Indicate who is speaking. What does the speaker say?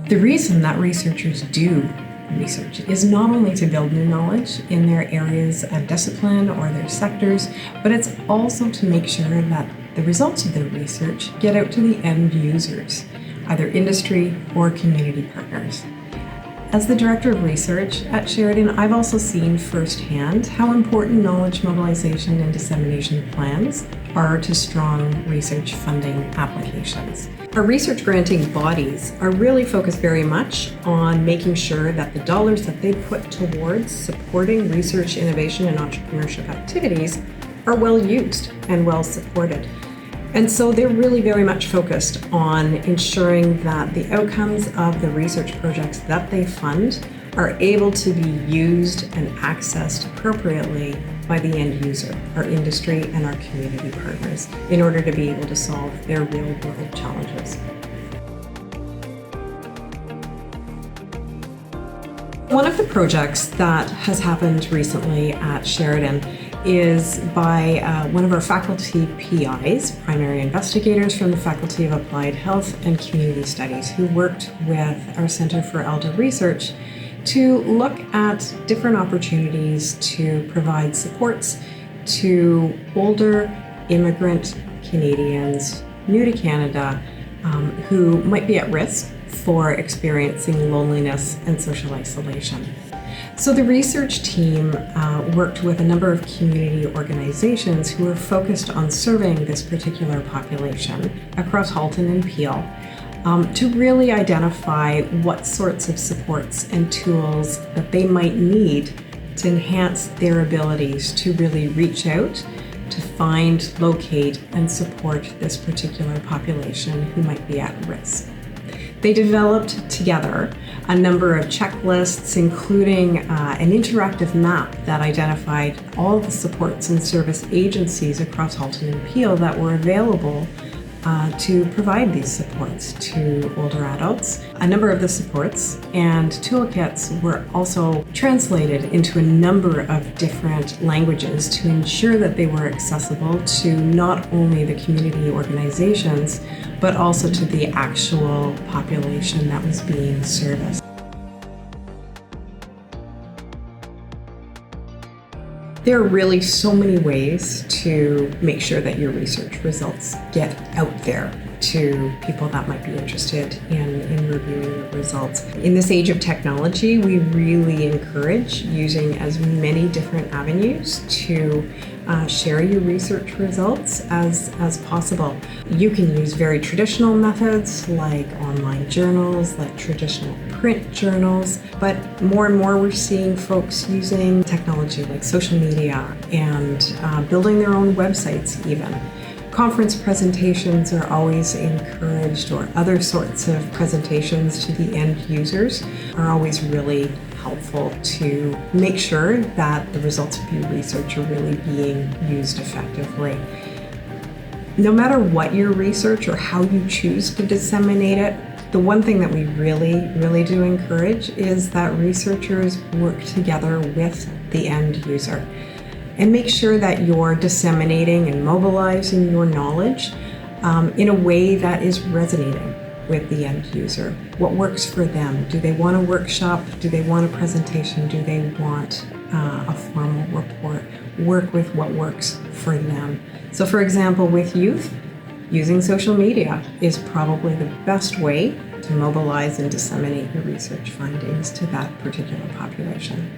Speaker 1: The reason that researchers do research is not only to build new knowledge in their areas of discipline or their sectors, but it's also to make sure that the results of their research get out to the end users, either industry or community partners. As the Director of Research at Sheridan, I've also seen firsthand how important knowledge mobilization and dissemination plans are to strong research funding applications. Our research granting bodies are really focused very much on making sure that the dollars that they put towards supporting research, innovation, and entrepreneurship activities are well used and well supported. And so they're really very much focused on ensuring that the outcomes of the research projects that they fund are able to be used and accessed appropriately by the end user, our industry and our community partners, in order to be able to solve their real-world challenges. One of the projects that has happened recently at Sheridan is by one of our faculty PIs, primary investigators from the Faculty of Applied Health and Community Studies, who worked with our Center for Elder Research to look at different opportunities to provide supports to older immigrant Canadians new to Canada who might be at risk for experiencing loneliness and social isolation. So the research team worked with a number of community organizations who were focused on serving this particular population across Halton and Peel to really identify what sorts of supports and tools that they might need to enhance their abilities to really reach out, to find, locate, and support this particular population who might be at risk. They developed together a number of checklists, including an interactive map that identified all the supports and service agencies across Halton and Peel that were available to provide these supports to older adults. A number of the supports and toolkits were also translated into a number of different languages to ensure that they were accessible to not only the community organizations, but also to the actual population that was being serviced. There are really so many ways to make sure that your research results get out there to people that might be interested in reviewing the results. In this age of technology, we really encourage using as many different avenues to share your research results as possible. You can use very traditional methods like online journals, like traditional print journals, but more and more we're seeing folks using technology like social media and building their own websites even. Conference presentations are always encouraged, or other sorts of presentations to the end users are always really helpful to make sure that the results of your research are really being used effectively. No matter what your research or how you choose to disseminate it, the one thing that we really do encourage is that researchers work together with the end user and make sure that you're disseminating and mobilizing your knowledge in a way that is resonating with the end user. What works for them? Do they want a workshop? Do they want a presentation? Do they want a formal report? Work with what works for them. So for example, with youth, using social media is probably the best way to mobilize and disseminate your research findings to that particular population.